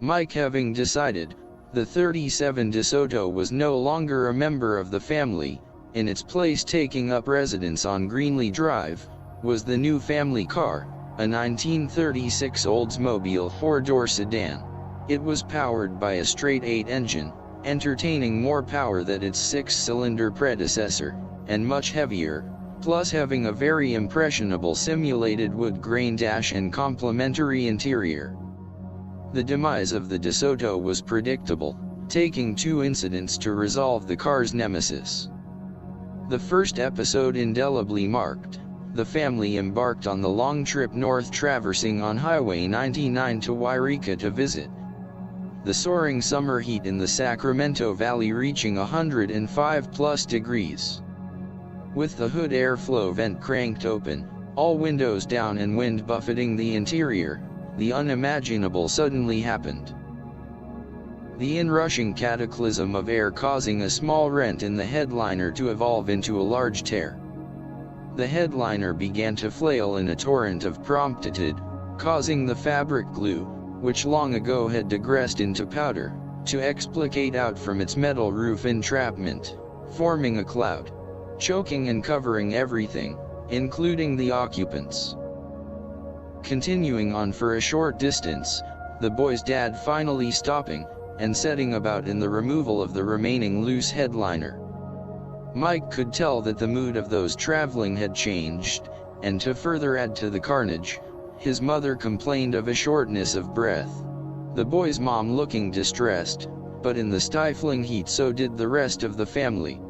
Mike having decided, the 37 DeSoto was no longer a member of the family. In its place, taking up residence on Greenlee Drive, was the new family car, a 1936 Oldsmobile 4-door sedan. It was powered by a straight-8 engine, entertaining more power than its 6-cylinder predecessor, and much heavier, plus having a very impressionable simulated wood grain dash and complementary interior. The demise of the DeSoto was predictable, taking 2 incidents to resolve the car's nemesis. The first episode indelibly marked. The family embarked on the long trip north, traversing on Highway 99 to Wairika to visit the soaring summer heat in the Sacramento Valley, reaching 105+ degrees. With the hood airflow vent cranked open, all windows down and wind buffeting the interior, the unimaginable suddenly happened. The inrushing cataclysm of air causing a small rent in the headliner to evolve into a large tear. The headliner began to flail in a torrent of promptitude, causing the fabric glue, which long ago had digressed into powder, to explicate out from its metal roof entrapment, forming a cloud, choking and covering everything, including the occupants. Continuing on for a short distance, the boy's dad finally stopping, and setting about in the removal of the remaining loose headliner. Mike could tell that the mood of those traveling had changed, and to further add to the carnage, his mother complained of a shortness of breath. The boy's mom looking distressed, but in the stifling heat so did the rest of the family.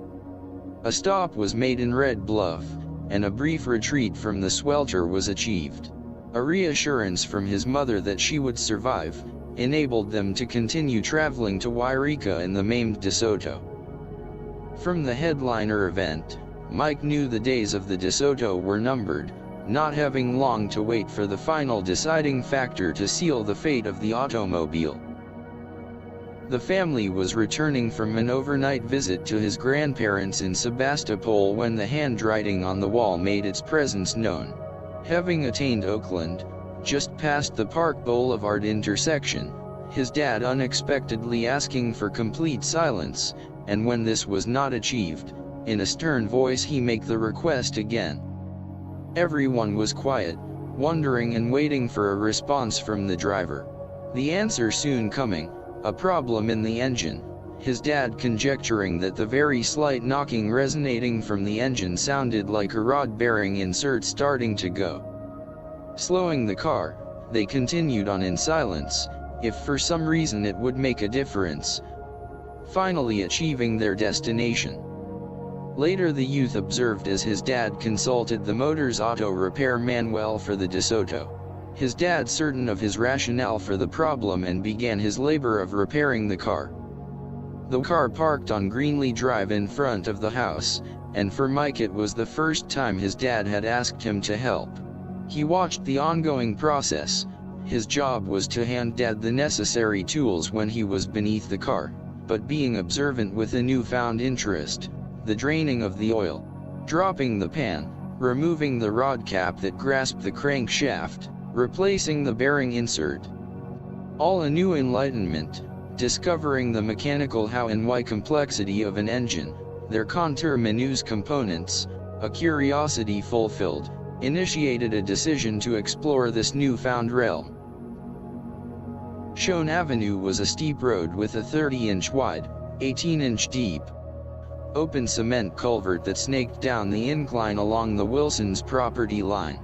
A stop was made in Red Bluff, and a brief retreat from the swelter was achieved. A reassurance from his mother that she would survive enabled them to continue traveling to Wairika in the maimed DeSoto. From the headliner event, Mike knew the days of the DeSoto were numbered, not having long to wait for the final deciding factor to seal the fate of the automobile. The family was returning from an overnight visit to his grandparents in Sebastopol when the handwriting on the wall made its presence known. Having attained Oakland, just past the Park Boulevard intersection, his dad unexpectedly asking for complete silence, and when this was not achieved, in a stern voice he make the request again. Everyone was quiet, wondering and waiting for a response from the driver. The answer soon coming, a problem in the engine, his dad conjecturing that the very slight knocking resonating from the engine sounded like a rod bearing insert starting to go. Slowing the car, they continued on in silence, if for some reason it would make a difference, finally achieving their destination. Later the youth observed as his dad consulted the motor's auto repair manual for the DeSoto. His dad certain of his rationale for the problem and began his labor of repairing the car. The car parked on Greenlee Drive in front of the house, and for Mike it was the first time his dad had asked him to help. He watched the ongoing process. His job was to hand Dad the necessary tools when he was beneath the car, but being observant with a newfound interest, the draining of the oil, dropping the pan, removing the rod cap that grasped the crankshaft, replacing the bearing insert. All a new enlightenment, discovering the mechanical how and why complexity of an engine, their contour menus components, a curiosity fulfilled, initiated a decision to explore this newfound realm. Shone Avenue was a steep road with a 30-inch wide, 18-inch deep, open cement culvert that snaked down the incline along the Wilsons' property line.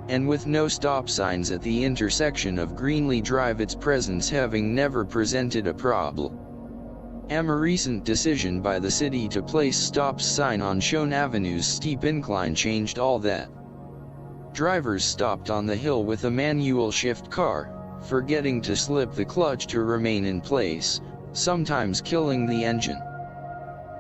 And with no stop signs at the intersection of Greenlee Drive, its presence having never presented a problem. A recent decision by the city to place stop sign on Shone Avenue's steep incline changed all that. Drivers stopped on the hill with a manual shift car, forgetting to slip the clutch to remain in place, sometimes killing the engine.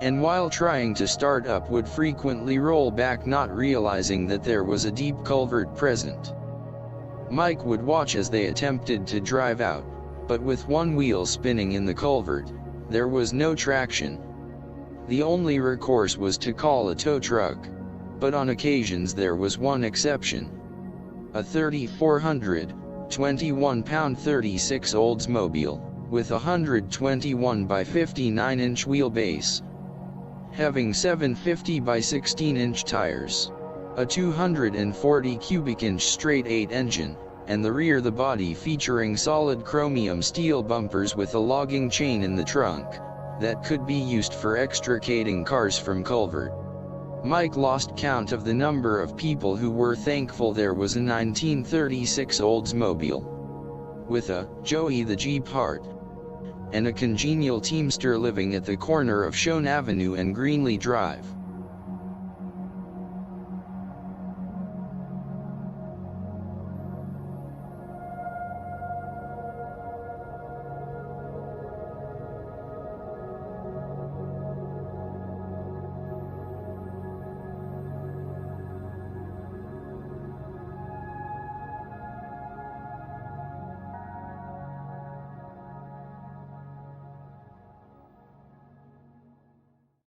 And while trying to start up would frequently roll back, not realizing that there was a deep culvert present. Mike would watch as they attempted to drive out, but with one wheel spinning in the culvert, there was no traction. The only recourse was to call a tow truck, but on occasions there was one exception. A 3400 21-pound 36 Oldsmobile, with a 121 by 59-inch wheelbase, having 750 by 16-inch tires, a 240 cubic inch straight 8 engine, and the rear the body featuring solid chromium steel bumpers with a logging chain in the trunk, that could be used for extricating cars from culvert. Mike lost count of the number of people who were thankful there was a 1936 Oldsmobile with a Joey the Jeep heart, and a congenial teamster living at the corner of Shone Avenue and Greenlee Drive.